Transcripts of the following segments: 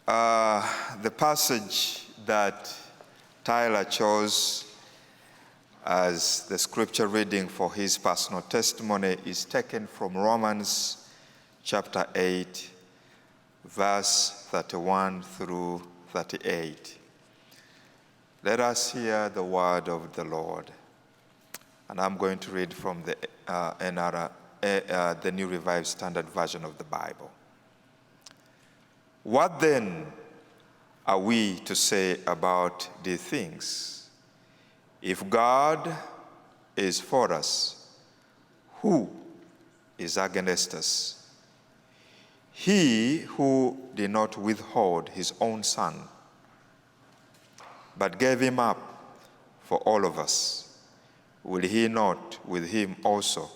The passage that Tyler chose as the scripture reading for his personal testimony is taken from Romans chapter 8, verse 31 through 38. Let us hear the word of the Lord. And I'm going to read from the New Revised Standard Version of the Bible. What then are we to say about these things? If God is for us, who is against us? He who did not withhold his own son, but gave him up for all of us, will he not with him also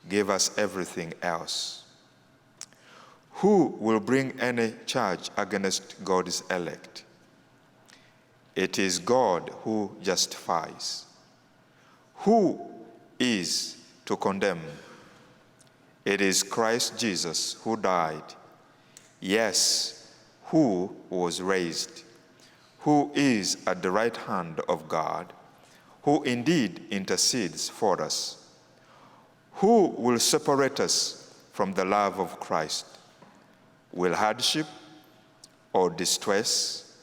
give us everything else? Who will bring any charge against God's elect? It is God who justifies. Who is to condemn? It is Christ Jesus who died, yes, who was raised, who is at the right hand of God, who indeed intercedes for us. Who will separate us from the love of Christ? Will hardship, or distress,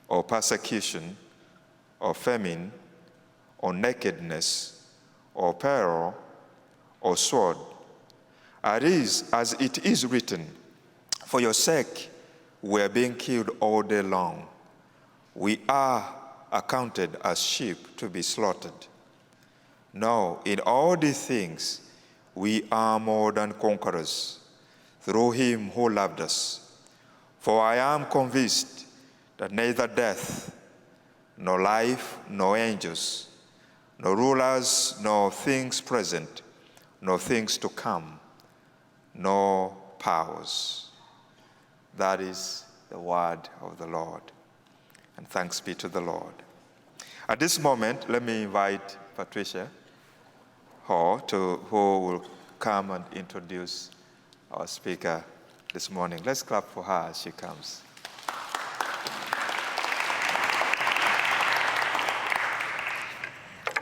or persecution, or famine, or nakedness, or peril, or sword? As it is written, for your sake we are being killed all day long. We are accounted as sheep to be slaughtered. No, in all these things we are more than conquerors, through him who loved us. For I am convinced that neither death, nor life, nor angels, nor rulers, nor things present, nor things to come, nor powers. That is the word of the Lord. And thanks be to the Lord. At this moment, let me invite Patricia Hall, who will come and introduce our speaker this morning. Let's clap for her as she comes.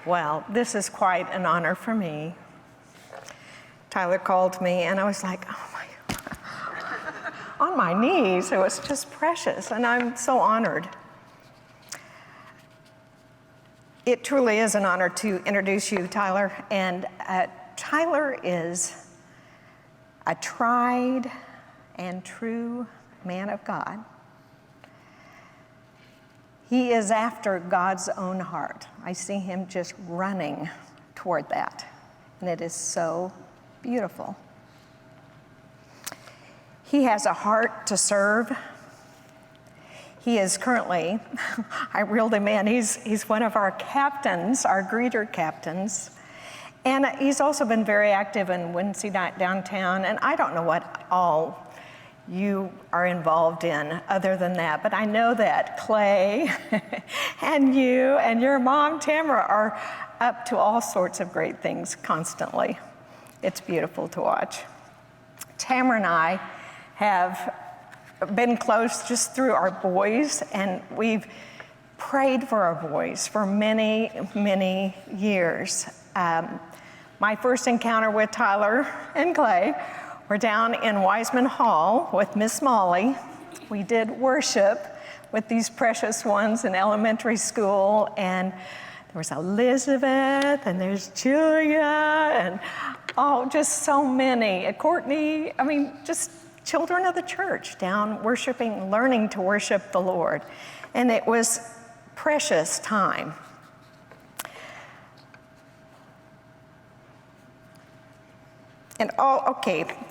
Well, this is quite an honor for me. Tyler called me and I was like, oh my God, on my knees. It was just precious, and I'm so honored. It truly is an honor to introduce you, Tyler. And Tyler is a tried and true man of God. He is after God's own heart. I see him just running toward that, and it is so beautiful. He has a heart to serve. He is currently, I reeled him in, he's one of our captains, our greeter captains. And he's also been very active in Wednesday night downtown, and I don't know what all you are involved in other than that, but I know that Clay and you and your mom, Tamara, are up to all sorts of great things constantly. It's beautiful to watch. Tamara and I have been close just through our boys, and we've prayed for our boys for many, many years. My first encounter with Tyler and Clay were down in Wiseman Hall with Miss Molly. We did worship with these precious ones in elementary school, and there was Elizabeth, and there's Julia, and just so many. Courtney, just children of the church down worshiping, learning to worship the Lord. And it was precious time. And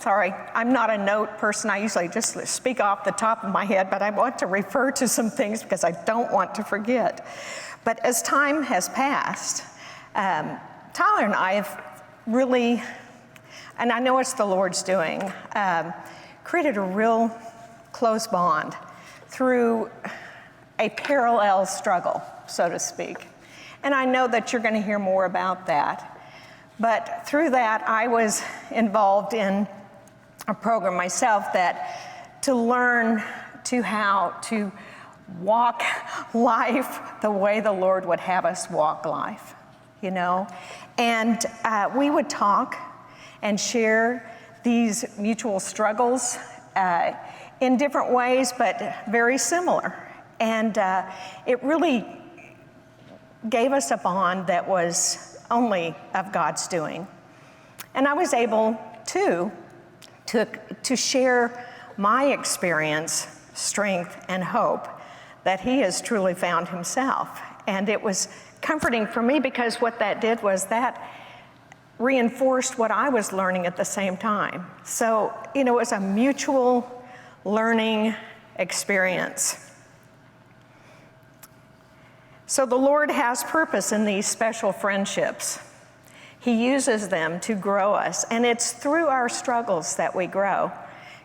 sorry, I'm not a note person. I usually just speak off the top of my head, but I want to refer to some things because I don't want to forget. But as time has passed, Tyler and I have really, and I know it's the Lord's doing, created a real close bond through a parallel struggle, so to speak. And I know that you're going to hear more about that. But through that, I was involved in a program myself that to learn to how to walk life the way the Lord would have us walk life, you know? And we would talk and share these mutual struggles in different ways, but very similar. And it really gave us a bond that was only of God's doing. And I was able to share my experience, strength, and hope that he has truly found himself. And it was comforting for me because what that did was that reinforced what I was learning at the same time. So, you know, it was a mutual learning experience. So the Lord has purpose in these special friendships. He uses them to grow us, and it's through our struggles that we grow.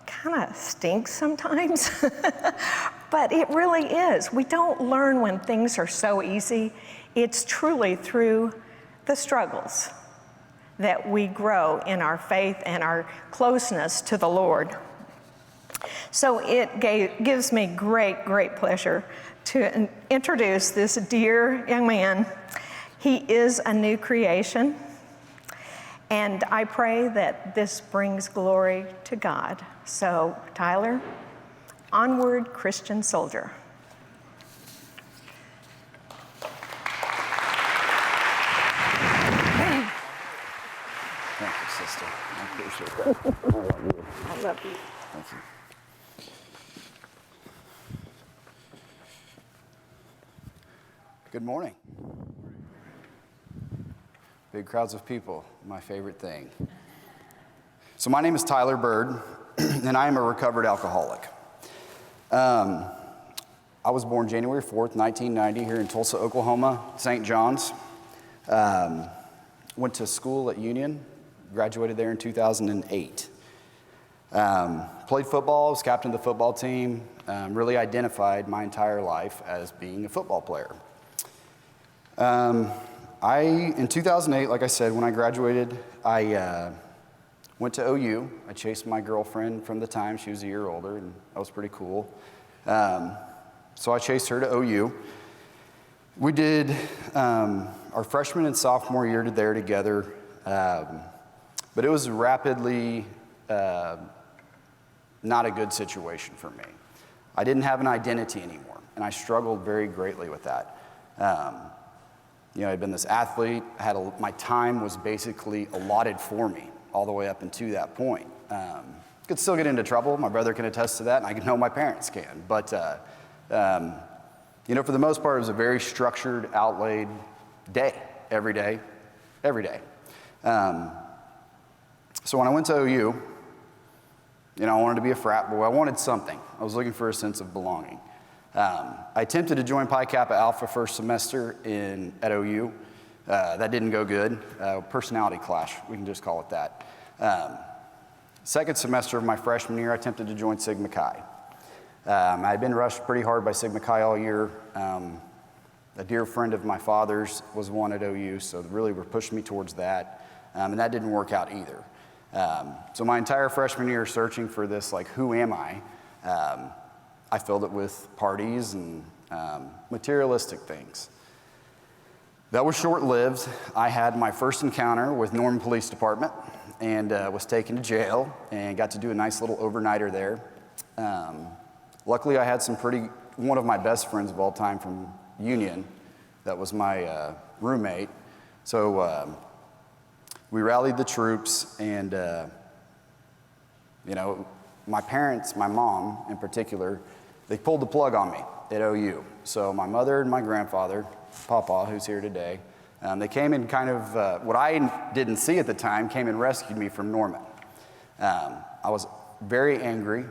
Kind of stinks sometimes, but it really is. We don't learn when things are so easy. It's truly through the struggles that we grow in our faith and our closeness to the Lord. So it gives me great, great pleasure to introduce this dear young man. He is a new creation, and I pray that this brings glory to God. So, Tyler, onward, Christian soldier. Thank you, sister. I appreciate that. I love you. I love you. Thank you. Good morning. Big crowds of people, my favorite thing. So my name is Tyler Bird, and I am a recovered alcoholic. I was born January 4th, 1990, here in Tulsa, Oklahoma, St. John's. Went to school at Union, graduated there in 2008. Played football, was captain of the football team, really identified my entire life as being a football player. In 2008, like I said, when I graduated, I went to OU. I chased my girlfriend from the time. She was a year older, and that was pretty cool. So I chased her to OU. We did our freshman and sophomore year there together, but it was rapidly not a good situation for me. I didn't have an identity anymore, and I struggled very greatly with that. You know, I'd been this athlete. My time was basically allotted for me all the way up until that point. Could still get into trouble. My brother can attest to that, and I know my parents can. But, you know, for the most part, it was a very structured, outlaid day, every day. So when I went to OU, you know, I wanted to be a frat boy. I wanted something. I was looking for a sense of belonging. I attempted to join Pi Kappa Alpha first semester at OU. That didn't go good. Personality clash, we can just call it that. Second semester of my freshman year, I attempted to join Sigma Chi. I had been rushed pretty hard by Sigma Chi all year. A dear friend of my father's was one at OU, so really were pushing me towards that. And that didn't work out either. So my entire freshman year searching for this, like, who am I? I filled it with parties and materialistic things. That was short-lived. I had my first encounter with Norman Police Department and was taken to jail and got to do a nice little overnighter there. Luckily, I had one of my best friends of all time from Union that was my roommate. So we rallied the troops, and you know, my parents, my mom in particular, they pulled the plug on me at OU. So my mother and my grandfather, Papa, who's here today, they came and kind of, what I didn't see at the time, came and rescued me from Norman. I was very angry,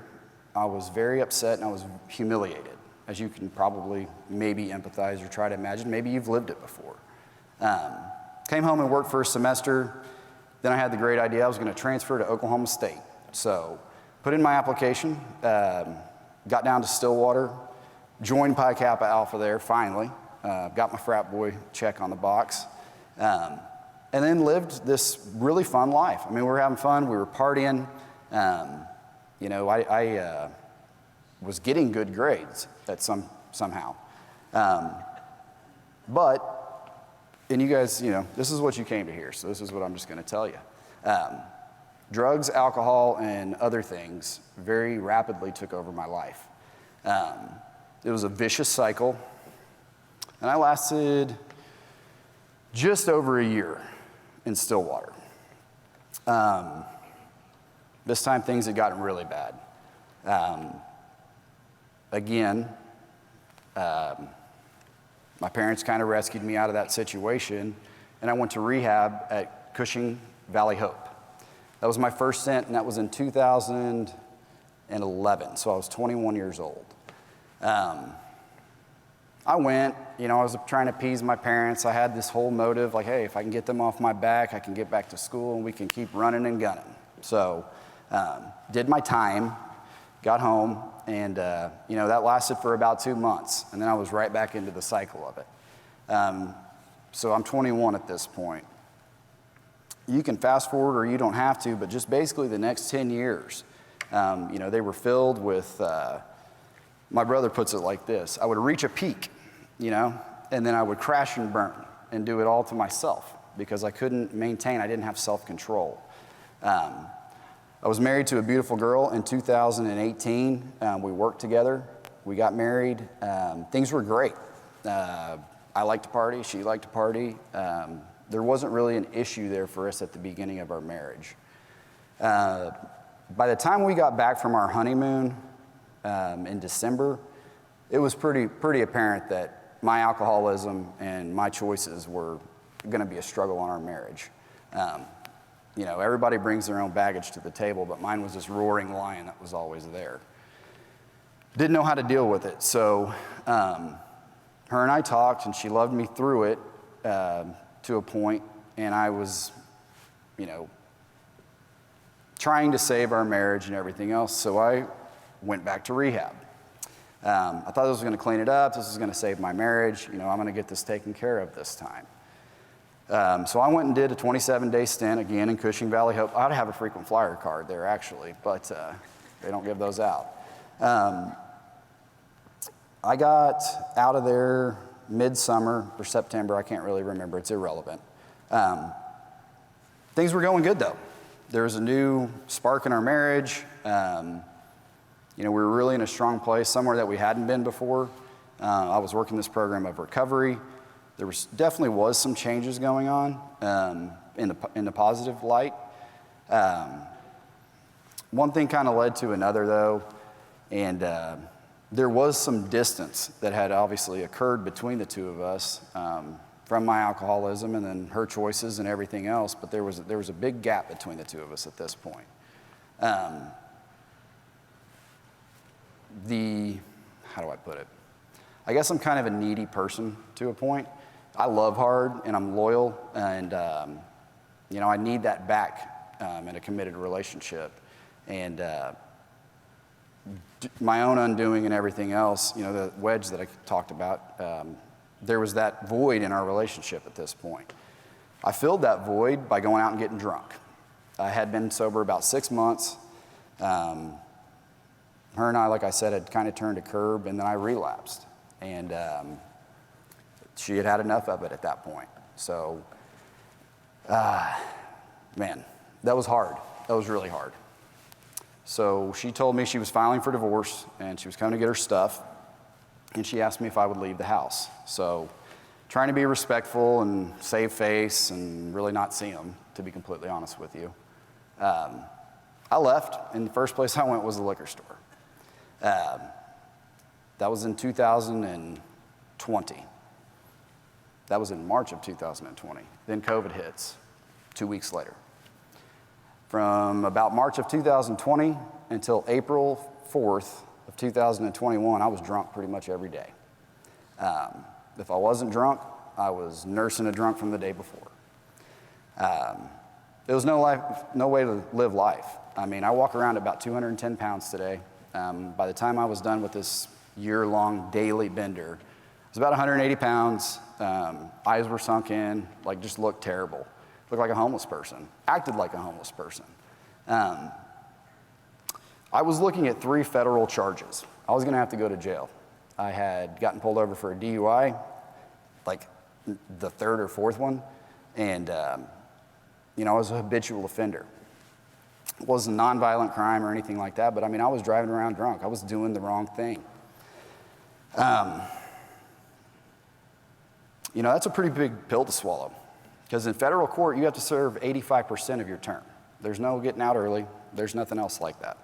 I was very upset, and I was humiliated, as you can probably maybe empathize or try to imagine. Maybe you've lived it before. Came home and worked for a semester. Then I had the great idea I was going to transfer to Oklahoma State. So put in my application, got down to Stillwater, joined Pi Kappa Alpha there finally, got my frat boy check on the box, and then lived this really fun life. I mean, we were having fun, we were partying. You know, was getting good grades at somehow. And you guys, this is what you came to hear, so this is what I'm just going to tell you. Drugs, alcohol, and other things very rapidly took over my life. It was a vicious cycle, and I lasted just over a year in Stillwater. This time things had gotten really bad. Again, my parents kind of rescued me out of that situation, and I went to rehab at Cushing Valley Hope. That was my first stint, and that was in 2011, so I was 21 years old. I went, I was trying to appease my parents. I had this whole motive, like, hey, if I can get them off my back, I can get back to school, and we can keep running and gunning. So, did my time, got home, and that lasted for about 2 months, and then I was right back into the cycle of it. So I'm 21 at this point. You can fast forward or you don't have to, but just basically the next 10 years, they were filled with, my brother puts it like this: I would reach a peak, and then I would crash and burn and do it all to myself because I couldn't maintain, I didn't have self-control. I was married to a beautiful girl in 2018. We worked together. We got married. Things were great. I liked to party. She liked to party. There wasn't really an issue there for us at the beginning of our marriage. By the time we got back from our honeymoon in December, it was pretty apparent that my alcoholism and my choices were going to be a struggle on our marriage. Everybody brings their own baggage to the table, but mine was this roaring lion that was always there. Didn't know how to deal with it, so her and I talked, and she loved me through it to a point, and I was, trying to save our marriage and everything else, so I went back to rehab. I thought this was going to clean it up, this was going to save my marriage, I'm going to get this taken care of this time. So I went and did a 27-day stint again in Cushing Valley Hope. I'd have a frequent flyer card there, actually, but they don't give those out. I got out of there midsummer or September. I can't really remember. It's irrelevant. Things were going good, though. There was a new spark in our marriage. We were really in a strong place, somewhere that we hadn't been before. I was working this program of recovery. There definitely was some changes going on in the positive light. One thing kind of led to another, though, and there was some distance that had obviously occurred between the two of us from my alcoholism and then her choices and everything else, but there was a big gap between the two of us at this point. How do I put it? I guess I'm kind of a needy person to a point. I love hard and I'm loyal, and I need that back in a committed relationship. And my own undoing and everything else, the wedge that I talked about, there was that void in our relationship at this point. I filled that void by going out and getting drunk. I had been sober about 6 months. Her and I, like I said, had kind of turned a curb, and then I relapsed. And she had had enough of it at that point. So, man, that was hard. That was really hard. So she told me she was filing for divorce, and she was coming to get her stuff, and she asked me if I would leave the house. So, trying to be respectful and save face and really not see them, to be completely honest with you. I left, and the first place I went was the liquor store. That was in 2020. That was in March of 2020. Then COVID hits 2 weeks later. From about March of 2020 until April 4th of 2021, I was drunk pretty much every day. If I wasn't drunk, I was nursing a drunk from the day before. There was no way to live life. I mean, I walk around about 210 pounds today. By the time I was done with this year-long daily bender, I was about 180 pounds, eyes were sunk in, just looked terrible. Looked like a homeless person, acted like a homeless person. I was looking at 3 federal charges. I was gonna have to go to jail. I had gotten pulled over for a DUI, like the 3rd or 4th one, and I was a habitual offender. It wasn't a nonviolent crime or anything like that, but I mean, I was driving around drunk. I was doing the wrong thing. That's a pretty big pill to swallow, because in federal court, you have to serve 85% of your term. There's no getting out early. There's nothing else like that.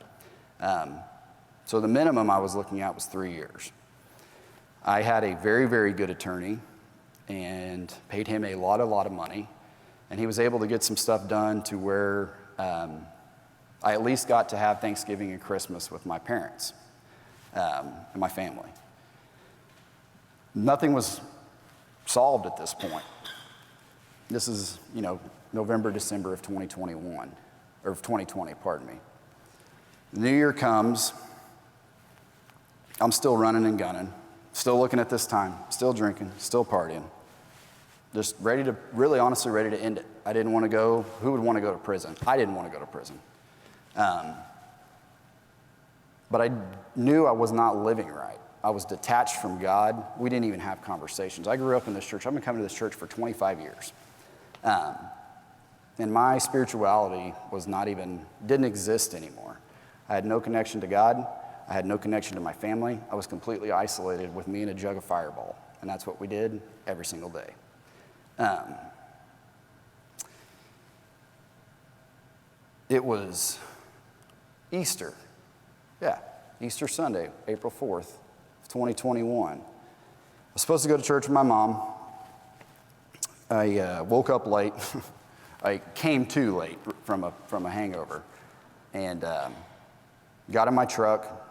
So the minimum I was looking at was 3 years. I had a very, very good attorney and paid him a lot of money, and he was able to get some stuff done to where I at least got to have Thanksgiving and Christmas with my parents and my family. Nothing was solved at this point. This is, November, December of 2021, or of 2020, pardon me. The new year comes, I'm still running and gunning, still looking at this time, still drinking, still partying, just really honestly ready to end it. I didn't want to go. Who would want to go to prison? I didn't want to go to prison. But I knew I was not living right. I was detached from God. We didn't even have conversations. I grew up in this church. I've been coming to this church for 25 years. And my spirituality didn't exist anymore. I had no connection to God. I had no connection to my family. I was completely isolated with me and a jug of Fireball. And that's what we did every single day. It was Easter. Yeah, Easter Sunday, April 4th, 2021. I was supposed to go to church with my mom. I woke up late. I came too late from a hangover, and got in my truck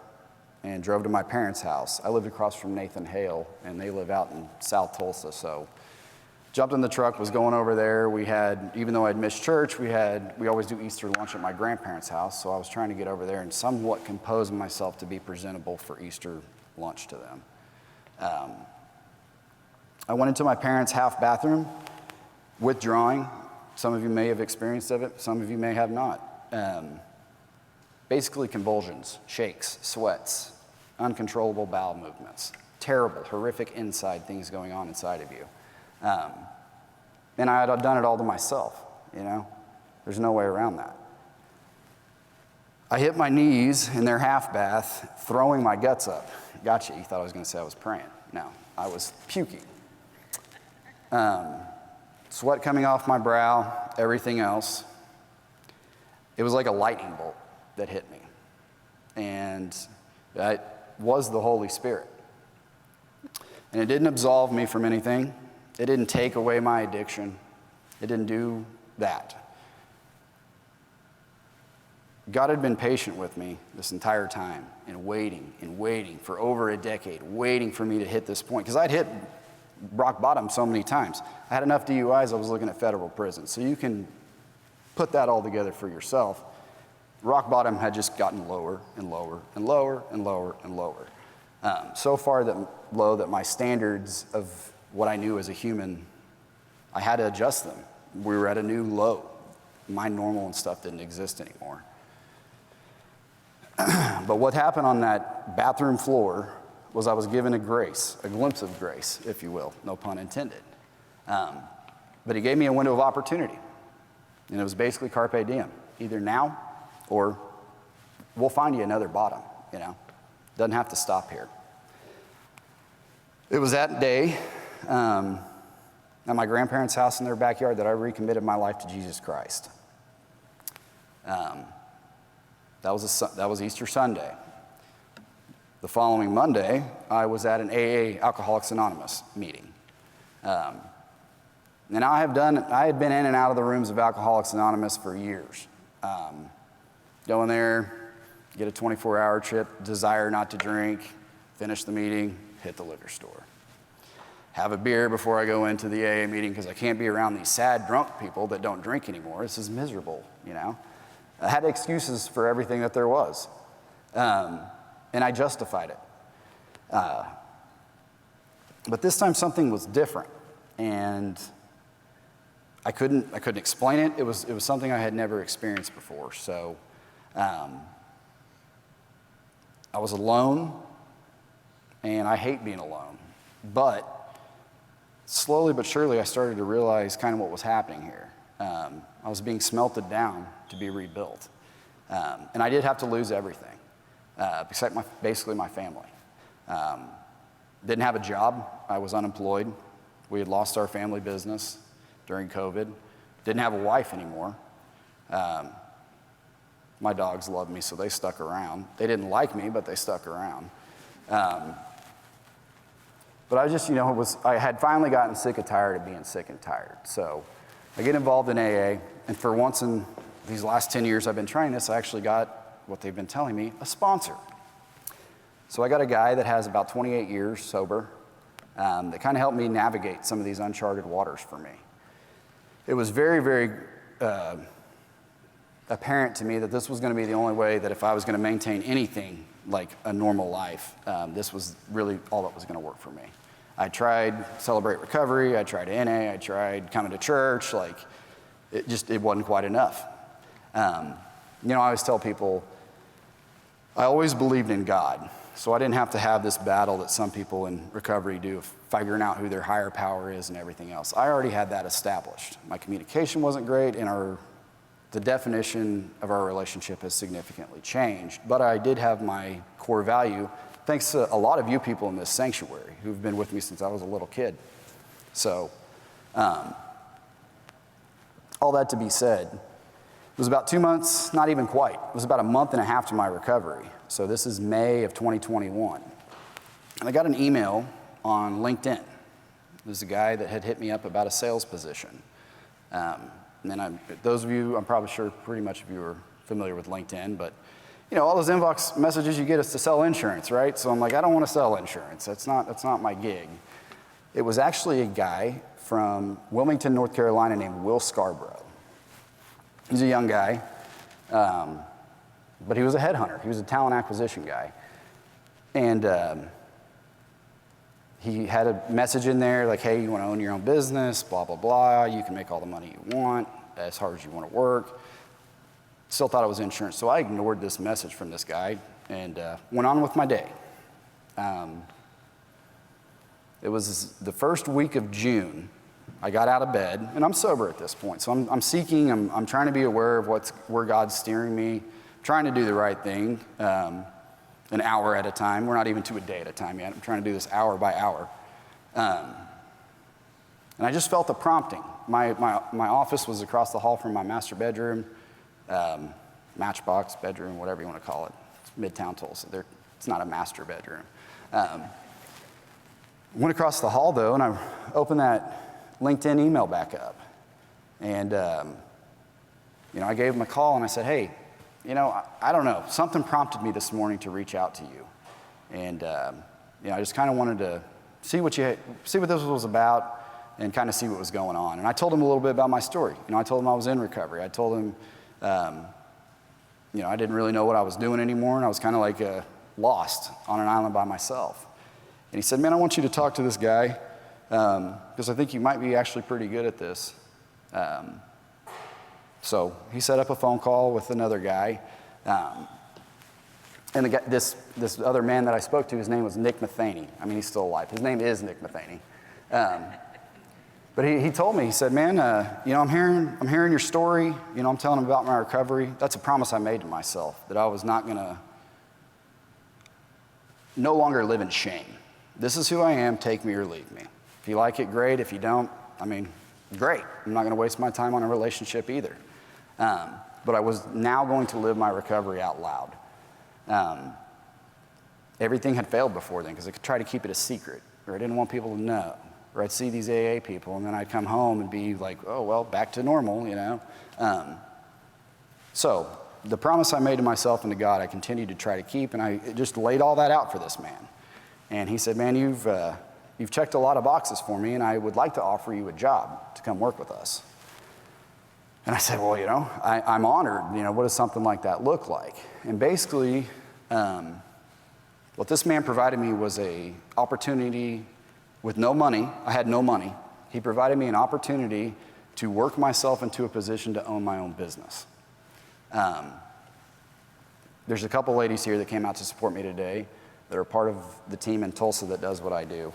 and drove to my parents' house. I lived across from Nathan Hale, and they live out in South Tulsa, so jumped in the truck, was going over there. Even though I'd missed church, we always do Easter lunch at my grandparents' house, so I was trying to get over there and somewhat compose myself to be presentable for Easter lunch to them. I went into my parents' half bathroom, withdrawing. Some of you may have experienced of it, some of you may have not. Basically convulsions, shakes, sweats, uncontrollable bowel movements, terrible, horrific inside things going on inside of you. And I had done it all to myself, There's no way around that. I hit my knees in their half bath, throwing my guts up. Gotcha, you thought I was going to say I was praying. No, I was puking. Sweat coming off my brow, everything else. It was like a lightning bolt that hit me. And that was the Holy Spirit. And it didn't absolve me from anything. It didn't take away my addiction. It didn't do that. God had been patient with me this entire time and waiting for over a decade, waiting for me to hit this point. Because I'd hit rock bottom so many times. I had enough DUIs, I was looking at federal prison. So you can put that all together for yourself. Rock bottom had just gotten lower and lower and lower and lower and lower. So far low that my standards of what I knew as a human, I had to adjust them. We were at a new low. My normal and stuff didn't exist anymore. But what happened on that bathroom floor was I was given a glimpse of grace, if you will, no pun intended. But he gave me a window of opportunity. And it was basically carpe diem, either now or we'll find you another bottom, Doesn't have to stop here. It was that day at my grandparents' house in their backyard that I recommitted my life to Jesus Christ. That was Easter Sunday. The following Monday, I was at an AA, Alcoholics Anonymous meeting. And I had been in and out of the rooms of Alcoholics Anonymous for years. Go in there, get a 24-hour trip, desire not to drink, finish the meeting, hit the liquor store. Have a beer before I go into the AA meeting because I can't be around these sad drunk people that don't drink anymore. This is miserable, I had excuses for everything that there was. And I justified it. But this time something was different. And I couldn't explain it. It was something I had never experienced before. So I was alone, and I hate being alone. But slowly but surely, I started to realize kind of what was happening here. I was being smelted down to be rebuilt. And I did have to lose everything, except basically my family. Didn't have a job. I was unemployed. We had lost our family business during COVID. Didn't have a wife anymore. My dogs loved me, so they stuck around. They didn't like me, but they stuck around. But I just, I had finally gotten sick and tired of being sick and tired. So I get involved in AA, and for once in these last 10 years I've been trying this, I actually got what they've been telling me, a sponsor. So I got a guy that has about 28 years sober that kind of helped me navigate some of these uncharted waters for me. It was very, very apparent to me that this was going to be the only way that if I was going to maintain anything like a normal life, this was really all that was going to work for me. I tried Celebrate Recovery, I tried NA, I tried coming to church, it wasn't quite enough. I always tell people, I always believed in God, so I didn't have to have this battle that some people in recovery do of figuring out who their higher power is and everything else. I already had that established. My communication wasn't great, and the definition of our relationship has significantly changed, but I did have my core value, thanks to a lot of you people in this sanctuary who've been with me since I was a little kid. So, all that to be said, it was about 2 months, not even quite. It was about a month and a half to my recovery. So this is May of 2021. And I got an email on LinkedIn. There's a guy that had hit me up about a sales position. And then those of you, I'm probably sure pretty much of you are familiar with LinkedIn, but all those inbox messages you get is to sell insurance, right? So I'm like, I don't want to sell insurance. That's not my gig. It was actually a guy from Wilmington, North Carolina named Will Scarborough. He's a young guy, but he was a headhunter. He was a talent acquisition guy. And he had a message in there like, hey, you want to own your own business, blah, blah, blah. You can make all the money you want as hard as you want to work. Still thought it was insurance, so I ignored this message from this guy and went on with my day. It was the first week of June. I got out of bed, and I'm sober at this point, so I'm seeking, I'm trying to be aware of where God's steering me, trying to do the right thing, an hour at a time. We're not even to a day at a time yet. I'm trying to do this hour by hour. And I just felt the prompting. My office was across the hall from my master bedroom, matchbox bedroom, whatever you want to call it. It's Midtown Tulsa. It's not a master bedroom. Went across the hall, though, and I opened that LinkedIn email back up. And, I gave him a call, and I said, hey, I don't know. Something prompted me this morning to reach out to you. And, I just kind of wanted to see what this was about and kind of see what was going on. And I told him a little bit about my story. I told him I was in recovery. I told him, I didn't really know what I was doing anymore, and I was kind of like lost on an island by myself. And he said, man, I want you to talk to this guy because I think you might be actually pretty good at this. So he set up a phone call with another guy. And this other man that I spoke to, his name was Nick Matheny. I mean, he's still alive. His name is Nick Matheny. But he told me, he said, man, I'm hearing your story. I'm telling him about my recovery. That's a promise I made to myself, that I was not going to no longer live in shame. This is who I am. Take me or leave me. If you like it, great. If you don't, great. I'm not going to waste my time on a relationship either. But I was now going to live my recovery out loud. Everything had failed before then because I could try to keep it a secret, or I didn't want people to know. Or I'd see these AA people, and then I'd come home and be like, oh, well, back to normal, So the promise I made to myself and to God, I continued to try to keep, and I just laid all that out for this man. And he said, man, you've checked a lot of boxes for me, and I would like to offer you a job to come work with us. And I said, well, I'm honored. What does something like that look like? And basically, what this man provided me was an opportunity with no money. I had no money. He provided me an opportunity to work myself into a position to own my own business. There's a couple ladies here that came out to support me today that are part of the team in Tulsa that does what I do.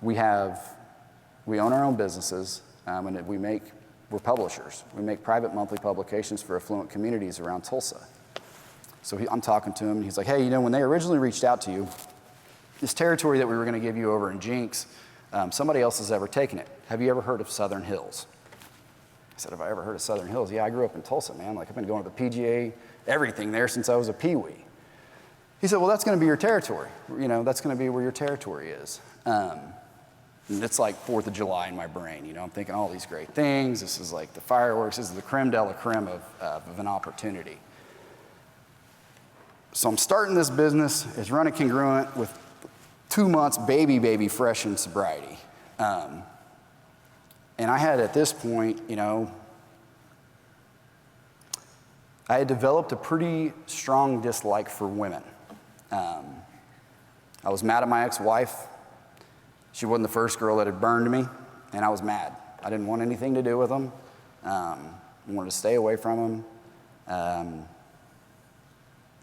We own our own businesses, and we're publishers. We make private monthly publications for affluent communities around Tulsa. So I'm talking to him, and he's like, hey, when they originally reached out to you, this territory that we were going to give you over in Jinx, somebody else has ever taken it. Have you ever heard of Southern Hills? I said, have I ever heard of Southern Hills? Yeah, I grew up in Tulsa, man. Like, I've been going to the PGA, everything there since I was a peewee. He said, well, that's going to be your territory. That's going to be where your territory is. And it's like 4th of July in my brain. I'm thinking all these great things. This is like the fireworks. This is the creme de la creme of an opportunity. So I'm starting this business. It's running congruent with 2 months baby fresh in sobriety. And I had at this point, I had developed a pretty strong dislike for women. I was mad at my ex-wife. She wasn't the first girl that had burned me, and I was mad. I didn't want anything to do with them. I wanted to stay away from them.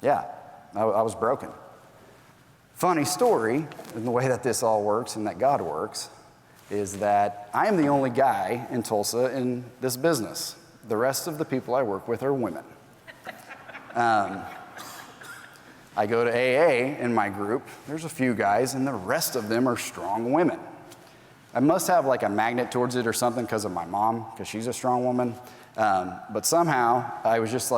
I was broken. Funny story, in the way that this all works and that God works, is that I am the only guy in Tulsa in this business. The rest of the people I work with are women. I go to AA in my group. There's a few guys, and the rest of them are strong women. I must have like a magnet towards it or something because of my mom, because she's a strong woman. But somehow I was just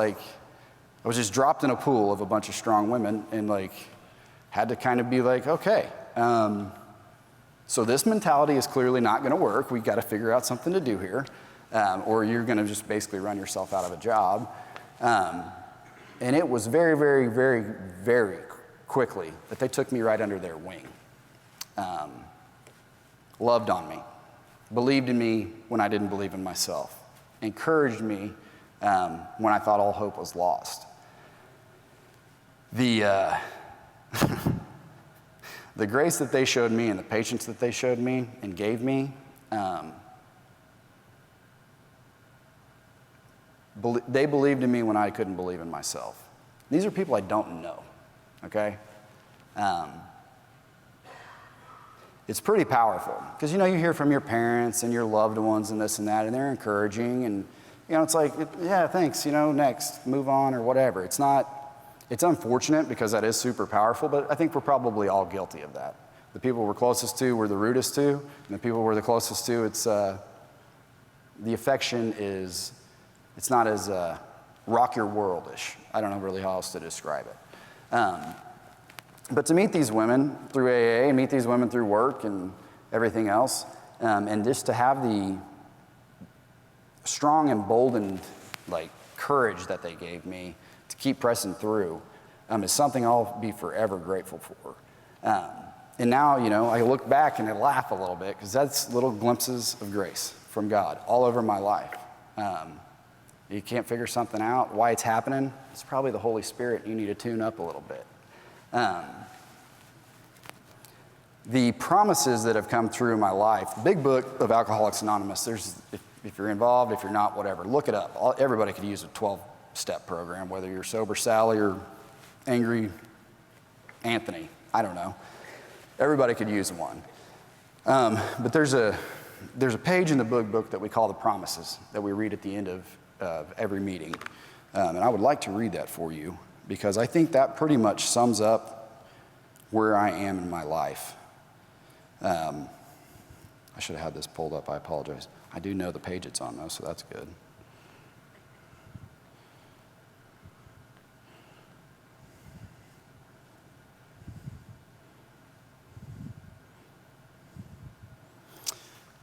dropped in a pool of a bunch of strong women and had to kind of be like, okay, so this mentality is clearly not going to work. We've got to figure out something to do here, or you're going to just basically run yourself out of a job. And it was very, very, very, very quickly that they took me right under their wing. Loved on me, believed in me when I didn't believe in myself, encouraged me when I thought all hope was lost. The grace that they showed me and the patience that they showed me and gave me, they believed in me when I couldn't believe in myself. These are people I don't know, okay? It's pretty powerful because, you hear from your parents and your loved ones and this and that, and they're encouraging, and, it's like, yeah, thanks, next, move on or whatever. It's unfortunate because that is super powerful, but I think we're probably all guilty of that. The people we're closest to, we're the rudest to, and the people we're the closest to, it's, the affection is, it's not as rock your world-ish. I don't know really how else to describe it. But to meet these women through AA, meet these women through work and everything else, and just to have the strong, emboldened, courage that they gave me to keep pressing through, is something I'll be forever grateful for. And now, I look back and I laugh a little bit because that's little glimpses of grace from God all over my life. You can't figure something out, why it's happening, it's probably the Holy Spirit. You need to tune up a little bit. The promises that have come through my life, the big book of Alcoholics Anonymous, if you're involved, if you're not, whatever, look it up. Everybody could use a 12-step program, whether you're sober Sally or angry Anthony, I don't know. Everybody could use one. But there's a page in the book that we call the promises that we read at the end of every meeting. And I would like to read that for you because I think that pretty much sums up where I am in my life. I should have had this pulled up, I apologize. I do know the page it's on though, so that's good.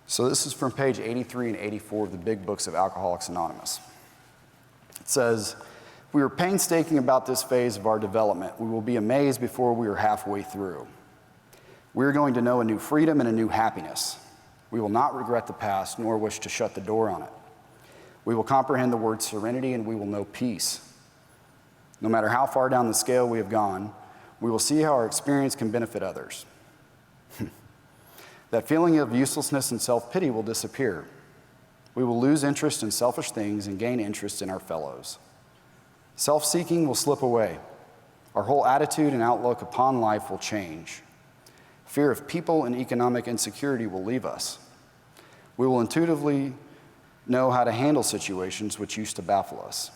So this is from page 83 and 84 of the big books of Alcoholics Anonymous. It says, we are painstaking about this phase of our development. We will be amazed before we are halfway through. We are going to know a new freedom and a new happiness. We will not regret the past nor wish to shut the door on it. We will comprehend the word serenity and we will know peace. No matter how far down the scale we have gone, we will see how our experience can benefit others. That feeling of uselessness and self-pity will disappear. We will lose interest in selfish things and gain interest in our fellows. Self-seeking will slip away. Our whole attitude and outlook upon life will change. Fear of people and economic insecurity will leave us. We will intuitively know how to handle situations which used to baffle us.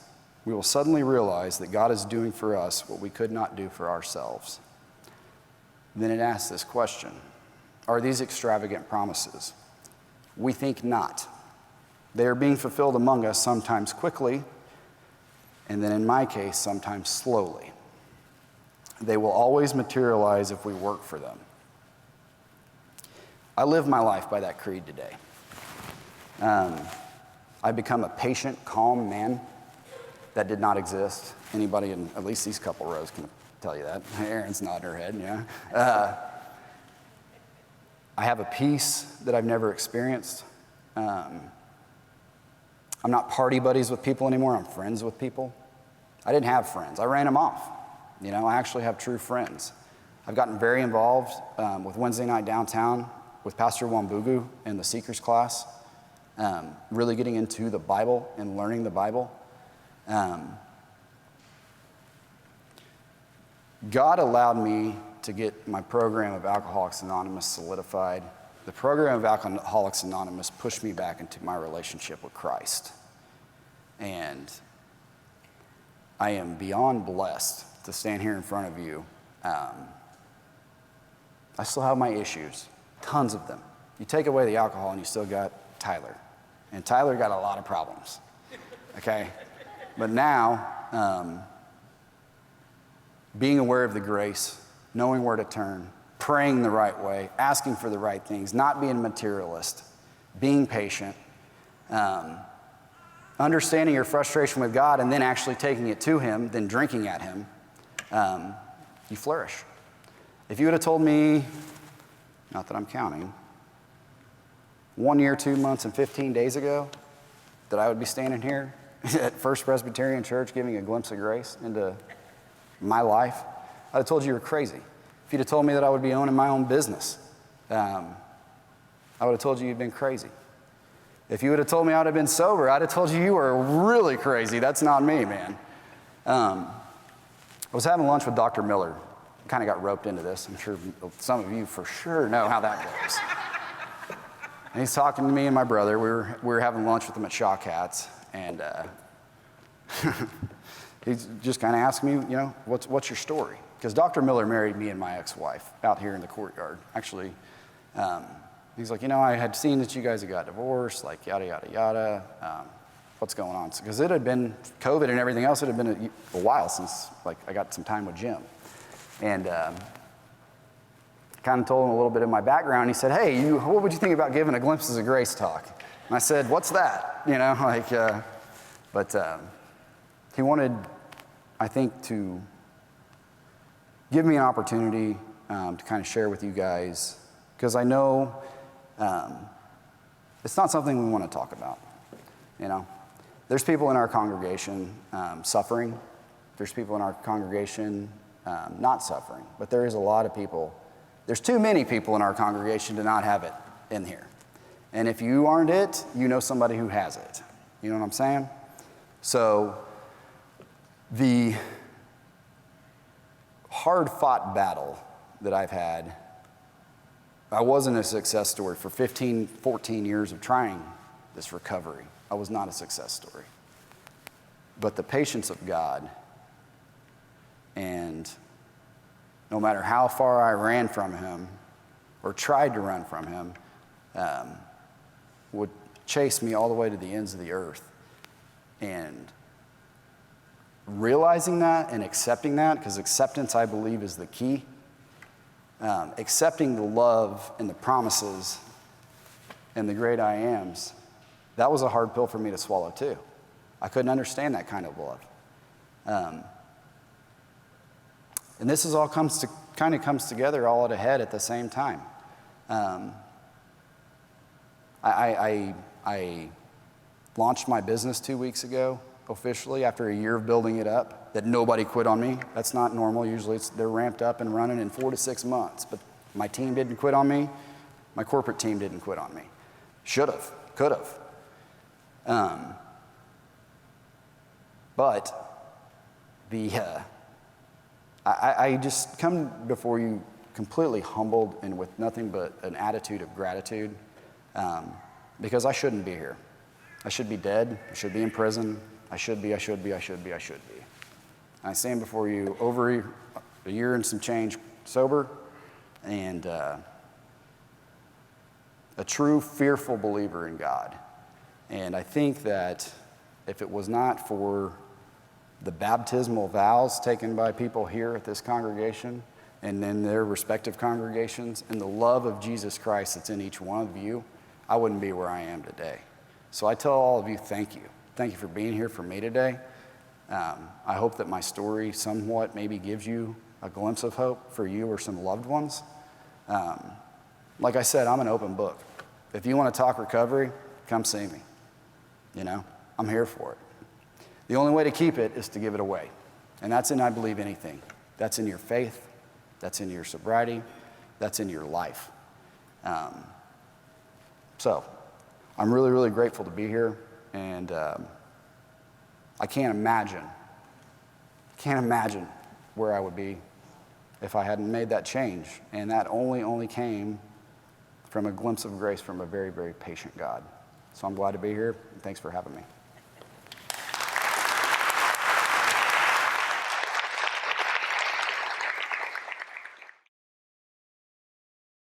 We will suddenly realize that God is doing for us what we could not do for ourselves. Then it asks this question: are these extravagant promises? We think not. They are being fulfilled among us, sometimes quickly, and then in my case, sometimes slowly. They will always materialize if we work for them. I live my life by that creed today. I've become a patient, calm man that did not exist. Anybody in at least these couple rows can tell you that. Erin's nodding her head, yeah. I have a peace that I've never experienced. I'm not party buddies with people anymore. I'm friends with people. I didn't have friends. I ran them off. I actually have true friends. I've gotten very involved with Wednesday night downtown with Pastor Wambugu in the Seekers class, really getting into the Bible and learning the Bible. God allowed me to get my program of Alcoholics Anonymous solidified. The program of Alcoholics Anonymous pushed me back into my relationship with Christ. And I am beyond blessed to stand here in front of you. I still have my issues, tons of them. You take away the alcohol and you still got Tyler. And Tyler got a lot of problems, okay? But now, being aware of the grace, knowing where to turn, praying the right way, asking for the right things, not being a materialist, being patient, understanding your frustration with God and then actually taking it to Him, then drinking at Him, you flourish. If you would have told me, not that I'm counting, 1 year, 2 months, and 15 days ago that I would be standing here at First Presbyterian Church giving a glimpse of grace into my life, I'd have told you were crazy. If you'd have told me that I would be owning my own business, I would have told you you'd been crazy. If you would have told me I would have been sober, I'd have told you you were really crazy. That's not me, man. I was having lunch with Dr. Miller. Kind of got roped into this. I'm sure some of you for sure know how that goes. And he's talking to me and my brother. We were having lunch with him at Shaw Cats, and he's just kind of asking me, what's your story? Because Dr. Miller married me and my ex-wife out here in the courtyard. Actually, he's like, I had seen that you guys had got divorced, like yada, yada, yada. What's going on? Because it had been COVID and everything else. It had been a while since I got some time with Jim. And kind of told him a little bit of my background. He said, hey, what would you think about giving a Glimpses of Grace talk? And I said, what's that? But he wanted, I think, to give me an opportunity to kind of share with you guys, because I know it's not something we want to talk about, There's people in our congregation suffering. There's people in our congregation not suffering. But there is a lot of people. There's too many people in our congregation to not have it in here. And if you aren't it, you know somebody who has it. You know what I'm saying? So the hard-fought battle that I've had, I wasn't a success story. For 15, 14 years of trying this recovery, I was not a success story. But the patience of God, and no matter how far I ran from Him or tried to run from Him, would chase me all the way to the ends of the earth. And realizing that and accepting that, because acceptance, I believe, is the key. Accepting the love and the promises and the great I ams, that was a hard pill for me to swallow too. I couldn't understand that kind of love. And this is all comes together all at a head at the same time. I launched my business 2 weeks ago officially after a year of building it up. That nobody quit on me. That's not normal. Usually they're ramped up and running in 4 to 6 months. But my team didn't quit on me. My corporate team didn't quit on me. Should have, could have. But I just come before you completely humbled and with nothing but an attitude of gratitude, because I shouldn't be here. I should be dead. I should be in prison. I should be. I stand before you over a year and some change sober, and a true fearful believer in God. And I think that if it was not for the baptismal vows taken by people here at this congregation and in their respective congregations and the love of Jesus Christ that's in each one of you, I wouldn't be where I am today. So I tell all of you, thank you. Thank you for being here for me today. I hope that my story somewhat maybe gives you a glimpse of hope for you or some loved ones. Like I said, I'm an open book. If you want to talk recovery, come see me. You know, I'm here for it. The only way to keep it is to give it away. And that's in, I believe, anything. That's in your faith. That's in your sobriety. That's in your life. So I'm really, really grateful to be here. And I can't imagine where I would be if I hadn't made that change. And that only came from a glimpse of grace from a very, very patient God. So I'm glad to be here. Thanks for having me.